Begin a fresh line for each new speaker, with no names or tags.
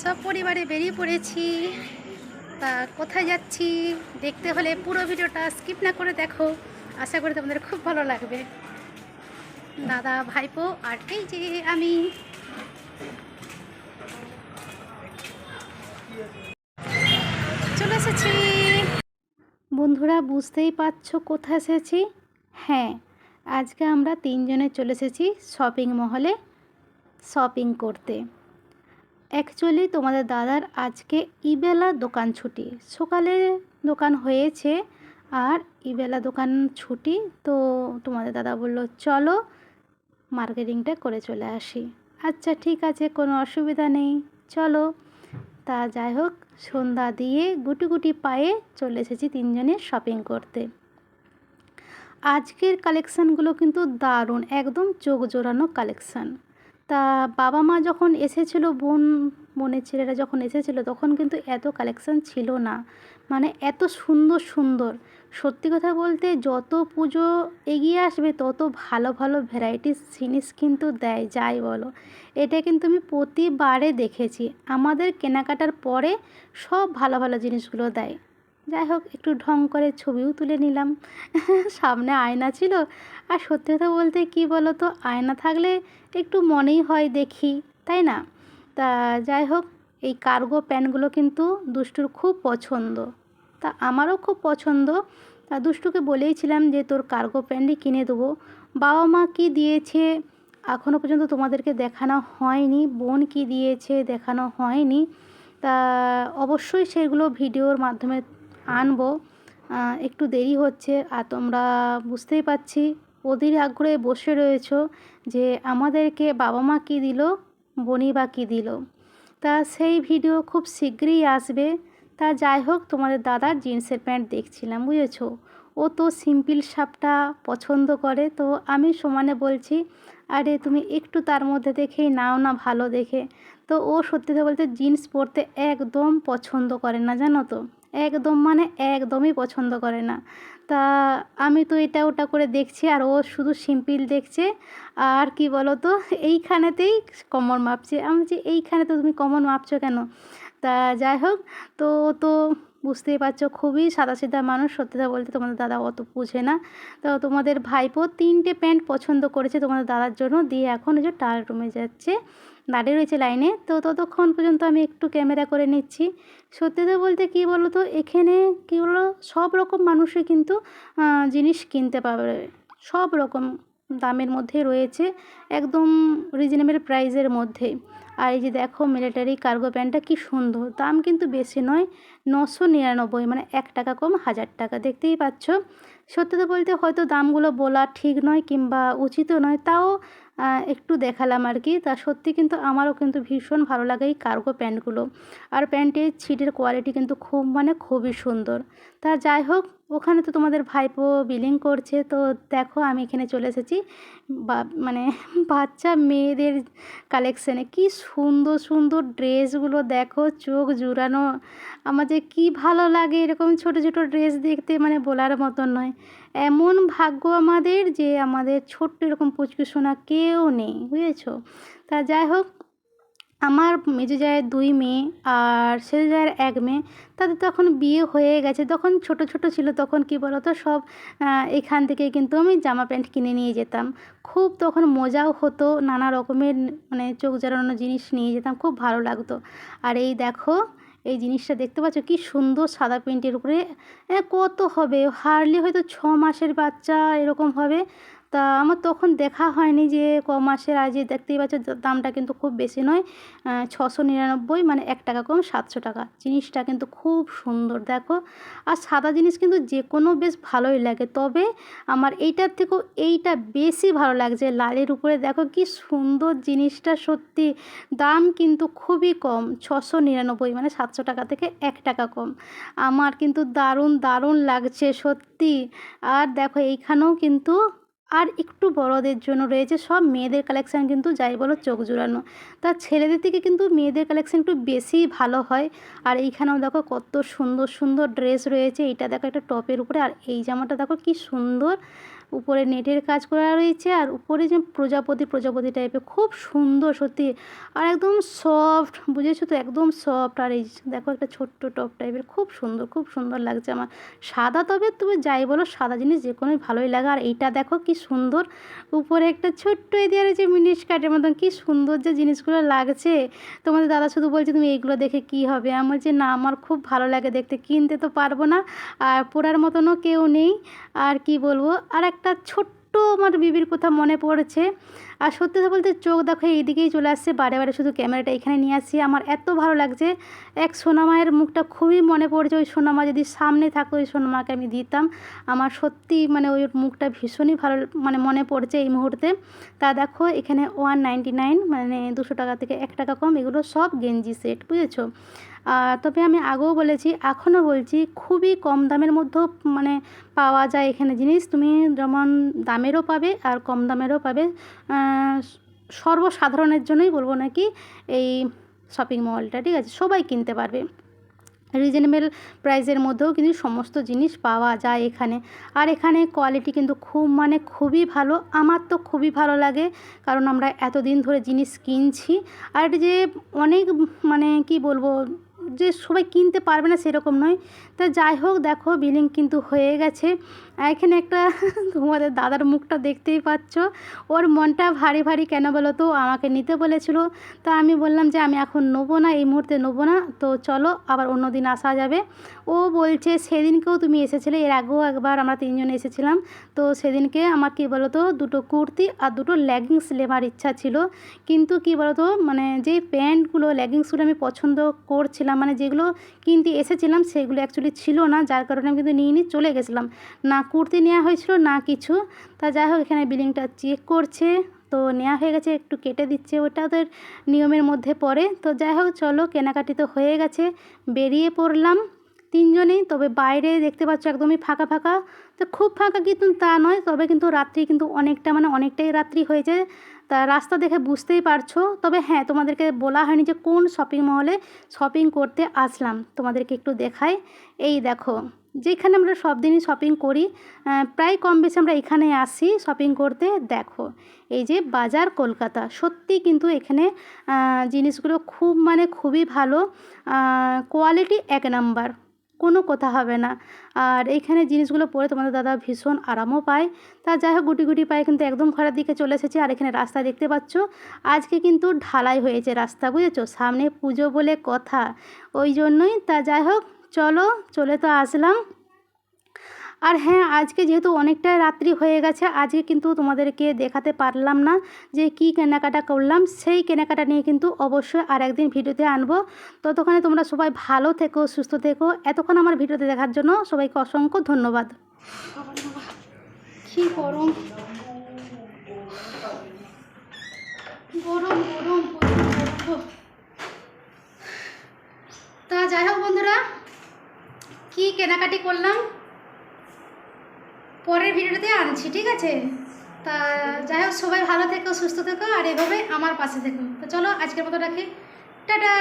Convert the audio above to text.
সপরিবারে বেরিয়ে পড়েছি। তা কোথায় যাচ্ছি দেখতে হলে পুরো ভিডিওটা স্কিপ না করে দেখো। আশা করি তোমাদের খুব ভালো লাগবে। দাদা, ভাইপো আর এই যে আমি চলে এসেছি। বন্ধুরা, বুঝতেই পারছো কোথায় এসেছি? হ্যাঁ, আজকে আমরা তিনজনে চলে এসেছি শপিং মহলে শপিং করতে। অ্যাকচুয়ালি তোমাদের দাদার আজকে ইবেলা দোকান ছুটি, সকালে দোকান হয়েছে আর ইবেলা দোকান ছুটি। তো তোমাদের দাদা বলল চলো মার্কেটিংটা করে চলে আসি। আচ্ছা ঠিক আছে, কোনো অসুবিধা নেই, চলো। তা যাই হোক, সন্ধ্যা দিয়ে গুটি গুটি পায়ে চলে এসেছি তিনজনে শপিং করতে। আজকের কালেকশানগুলো কিন্তু দারুণ, একদম চোখ জোড়ানো কালেকশান। তা বাবা মা যখন এসেছিল, বোনের ছেলেরা যখন এসেছিল, তখন কিন্তু এত কালেকশান ছিল না, মানে এত সুন্দর সুন্দর। সত্যি কথা বলতে যত পুজো এগিয়ে আসবে তত ভালো ভালো ভ্যারাইটিস জিনিস কিন্তু দেয়, যাই বলো। এটা কিন্তু আমি প্রতিবারে দেখেছি, আমাদের কেনাকাটার পরে সব ভালো ভালো জিনিসগুলো দেয়। যাই হোক, একটু ঢং করে ছবিও তুলে নিলাম। সামনে আয়না ছিল, আর সত্যি কথা বলতে কী বলো তো, আয়না থাকলে একটু মনেই হয় দেখি, তাই না? তা যাই হোক, এই কার্গো প্যান্টগুলো কিন্তু দুষ্টুর খুব পছন্দ, তা আমারও খুব পছন্দ। তা দুষ্টুকে বলেইছিলাম যে তোর কার্গো প্যান্টই কিনে দেবো। বাবা মা কী দিয়েছে এখনও পর্যন্ত তোমাদেরকে দেখানো হয়নি, বোন কী দিয়েছে দেখানো হয়নি। তা অবশ্যই সেগুলো ভিডিওর মাধ্যমে আনবো। একটু দেরি হচ্ছে, আর তোমরা বুঝতেই পারছি অধীর আগ্রহে বসে রয়েছো যে আমাদেরকে বাবা মা কী দিল, বোনই বা কী দিল। তা সেই ভিডিও খুব শীঘ্রই আসবে। তা যাই হোক, তোমাদের দাদার জিন্সের প্যান্ট দেখছিলাম, বুঝেছো। ও তো সিম্পল শাপটা পছন্দ করে, তো আমি সমানে বলছি আরে তুমি একটু তার মধ্যে দেখেই নাও না, ভালো দেখে। তো ও সত্যি কথা বলতে জিন্স পরতে একদম পছন্দ করে না, জানো তো। একদম মানে একদমই পছন্দ করে না। তা আমি তো এটা ওটা করে দেখছি, আর ও শুধু সিম্পল দেখছে। আর কি বলো তো, এইখানেতেই কমর মাপছে। আমি বলছি এইখানে তো তুমি কমর মাপছো কেন? তা যাই হোক, তো বুঝতেই পারছো খুবই সাদাসিধা মানুষ। সত্যি কথা বলতে তোমাদের দাদা অত বুঝে না। তো তোমাদের ভাইপো 3টে প্যান্ট পছন্দ করেছে তোমাদের দাদার জন্য, দিয়ে এখন এই যে ট্রায়াল রুমে যাচ্ছে, দাঁড়িয়ে রয়েছে লাইনে। তো ততক্ষণ পর্যন্ত আমি একটু ক্যামেরা করে নিচ্ছি। সত্যি কথা বলতে কী বলো তো, এখানে কী বলো, সব রকম মানুষই কিন্তু জিনিস কিনতে পারবে, সব রকম দামের মধ্যে রয়েছে, একদম রিজনেবল প্রাইসের মধ্যে। আর এই যে দেখো মিলিটারি কার্গো প্যান্টটা কি সুন্দর, দাম কিন্তু বেশি নয়, 999, মানে 1 টাকা কম 1000 টাকা, দেখতেই পাচ্ছ। সত্যি কথা বলতে হয়তো দামগুলো বলা ঠিক নয় কিংবা উচিতও নয়, তাও একটু দেখালাম আর কি। তা সত্যি কিন্তু আমারও কিন্তু ভীষণ ভালো লাগে এই কার্গো প্যান্টগুলো, আর প্যান্টের ছিটের কোয়ালিটি কিন্তু খুব মানে খুবই সুন্দর। তা যাই হোক, ওখানে তো তোমাদের ভাইপো বিলিং করছে। তো দেখো আমি এখানে চলে এসেছি মানে বাচ্চা মেয়েদের কালেকশানে। কি সুন্দর সুন্দর ড্রেসগুলো দেখো, চোখ জুড়ানো। আমার যে কী ভালো লাগে এরকম ছোট ছোট ড্রেস দেখতে, মানে বলার মতন নয়। এমন ভাগ্য আমাদের যে আমাদের ছোট্ট এরকম পুচকু সোনা কেউ নেই, বুঝেছো। তা যাই হোক, আমার মেজো জায়ের 2 মেয়ে আর সেজো জায়ের 1 মেয়ে, তাদের তো এখন বিয়ে হয়ে গেছে। তখন ছোট ছোট ছিল, তখন কি বলো তো, সব এখান থেকে কিন্তু আমি জামা প্যান্ট কিনে নিয়ে যেতাম। খুব তখন মজাও হতো, নানা রকমের মানে চোখ জড়ানো জিনিস নিয়ে যেতাম, খুব ভালো লাগতো। আর এই দেখো, এই জিনিসটা দেখতে পাচ্ছ কি সুন্দর, সাদা প্রিন্টের উপরে। কত হবে, হার্ডলি হয়তো 6 মাসের বাচ্চা এরকম হবে। তা আমার তখন দেখা হয়নি যে ক মাসের, আজ যে দেখতেই পাচ্ছ দামটা কিন্তু খুব বেশি নয়, 699, মানে 1 টাকা কম 700 টাকা। জিনিসটা কিন্তু খুব সুন্দর দেখো। আর সাদা জিনিস কিন্তু যে কোনো বেশ ভালোই লাগে, তবে আমার এইটার থেকেও এইটা বেশি ভালো লাগছে লালের উপরে। দেখো কি সুন্দর জিনিসটা, সত্যি দাম কিন্তু খুবই কম, 699, মানে 700 টাকা থেকে 1 টাকা কম। আমার কিন্তু দারুণ দারুণ লাগছে সত্যি। আর দেখো এইখানেও কিন্তু আর একটু বড়দের জন্য রয়েছে, সব মেয়েদের কালেকশান কিন্তু যাই বলো চোখ জুড়ানো। তা ছেলেদের থেকে কিন্তু মেয়েদের কালেকশান একটু বেশিই ভালো হয়। আর এইখানেও দেখো কত সুন্দর সুন্দর ড্রেস রয়েছে। এইটা দেখো একটা টপের উপরে, আর এই জামাটা দেখো কি সুন্দর, উপরে নেটের কাজ করা রয়েছে, আর উপরে যে প্রজাপতি প্রজাপতি টাইপের খুব সুন্দর সত্যি, আর একদম সফট, বুঝেছো তো, একদম সফট। আর এই দেখো একটা ছোট্ট টপ টাইপের, খুব সুন্দর লাগছে আমার। সাদা, তবে তুমি যাই বলো সাদা জিনিস যে কোনোই ভালোই লাগে। আর এইটা দেখো কি সুন্দর, উপরে একটা ছোট্ট এরিয়া রয়েছে মিনি স্কার্টের মতন, কি সুন্দর যে জিনিসগুলো লাগছে। তোমাদের দাদা শুধু বলছে তুমি এইগুলো দেখে কি হবে, আমার যে না আমার খুব ভালো লাগে দেখতে, কিনতে তো পারবো না, আর পরার মতনও কেউ নেই। আর কি বলবো, আর একটা ছোট্ট আমার বিবির কথা মনে পড়ছে। আর সত্যি কথা বলতে চোখ দেখো এইদিকেই চলে আসছে, বারে বারে শুধু ক্যামেরাটা এখানে নিয়ে আসছি। আমার এত ভালো লাগছে, এক সোনামায়ের মুখটা খুবই মনে পড়ছে। ওই সোনামা যদি সামনে থাকতো, ওই সোনামাকে আমি দিতাম। আমার সত্যি মানে ওই মুখটা ভীষণই ভালো মানে মনে পড়ছে এই মুহূর্তে। তা দেখো এখানে 199, মানে 200 টাকা থেকে 1 টাকা কম, এগুলো সব গেঞ্জি সেট, বুঝেছো। তবে আমি আগেও বলেছি, এখনও বলছি, খুবই কম দামের মধ্যেও মানে পাওয়া যায় এখানে জিনিস। তুমি যেমন দামেরও পাবে আর কম দামেরও পাবে। সর্বসাধারণের জন্যই বলবো নাকি এই শপিং মলটা, ঠিক আছে, সবাই কিনতে পারবে। রিজনেবল প্রাইসের মধ্যেও কিন্তু সমস্ত জিনিস পাওয়া যায় এখানে। আর এখানে কোয়ালিটি কিন্তু খুব মানে খুবই ভালো, আমার তো খুবই ভালো লাগে, কারণ আমরা এতদিন ধরে জিনিস কিনছি। আর এটা যে অনেক মানে কি বলবো, যে সবাই কিনতে পারবে না সেরকম নয়। তা যাই হোক, দেখো বিলিং কিন্তু হয়ে গেছে। এখানে একটা তোমাদের দাদার মুখটা দেখতেই পাচ্ছ, ওর মনটা ভারী ভারী কেন বলো তো, আমাকে নিতে বলেছিল। তা আমি বললাম যে আমি এখন নেবো না, এই মুহূর্তে নেবো না, তো চলো আবার অন্য দিন আসা যাবে। ও বলছে সেদিনকেও তুমি এসেছিলে, এর আগেও একবার আমরা 3 জন এসেছিলাম, তো সেদিনকে আমার কি বলো তো 2টো কুর্তি আর 2টো লেগিংস নেওয়ার ইচ্ছা ছিল। কিন্তু কি বলো তো, মানে যে প্যান্টগুলো লেগিংসগুলো আমি পছন্দ করছিলাম, মানে যেগুলো কিনতে এসেছিলাম সেগুলো অ্যাকচুয়ালি ছিল না, যার কারণে আমি কিন্তু নিয়ে চলে গেছিলাম, না কুর্তি নেওয়া হয়েছিল না কিছু। তা যাই হোক, এখানে বিলিংটা চেক করছে, তো নেওয়া হয়ে গেছে, একটু কেটে দিচ্ছে, ওটা ওদের নিয়মের মধ্যে পড়ে। তো যাই হোক চলো, কেনাকাটি তো হয়ে গেছে, বেরিয়ে পড়লাম 3 জনেই। তবে বাইরে দেখতে পাচ্ছ একদমই ফাঁকা ফাঁকা, তো খুব ফাঁকা কিন্তু তা নয়, তবে কিন্তু রাত্রি কিন্তু অনেকটা মানে অনেকটাই রাত্রি হয়েছে, তা রাস্তা দেখে বুঝতেই পারছো। তবে হ্যাঁ, তোমাদেরকে বলা হয়নি যে কোন শপিং মলে শপিং করতে আসলাম, তোমাদেরকে একটু দেখাই। এই দেখো, যেখানে আমরা সব দিনই শপিং করি, প্রায় কম বেশি আমরা এখানে আসি শপিং করতে। দেখো এই যে বাজার কলকাতা, সত্যি কিন্তু এখানে জিনিসগুলো খুব মানে খুবই ভালো, কোয়ালিটি 1 নাম্বার, কোনো কথা হবে না। আর এইখানে জিনিসগুলো পরে তোমাদের দাদা ভীষণ আরামও পায়। তা যাই হোক, গুটি গুটি পায়ে কিন্তু একদম ঘরের দিকে চলে এসেছি। আর এখানে রাস্তা দেখতে পাচ্ছ, আজকে কিন্তু ঢালাই হয়েছে রাস্তা, বুঝেছো, সামনে পুজো বলে কথা, ওই জন্যই। তা যাই হোক চলো, চলে তো আসলাম। আর হ্যাঁ, আজকে যেহেতু অনেকটা রাত্রি হয়ে গেছে, আজকে কিন্তু তোমাদেরকে দেখাতে পারলাম না যে কি কেনাকাটা করলাম। সেই কেনাকাটা নিয়ে কিন্তু অবশ্যই আর একদিন ভিডিওতে আনবো। ততক্ষণে তোমরা সবাই ভালো থেকো, সুস্থ থেকো। এতক্ষণ আমার ভিডিওতে দেখার জন্য সবাইকে অসংখ্য ধন্যবাদ। কি গরম, গরম গরম গরম। তা যাই হোক বন্ধুরা, কি কেনাকাটি করলাম পরের ভিডিওতে আনছি, ঠিক আছে। তা যাই হোক, সবাই ভালো থেকো, সুস্থ থেকো, আর এভাবে আমার পাশে থেকো। তো চলো আজকের মতো রাখি, টাটা।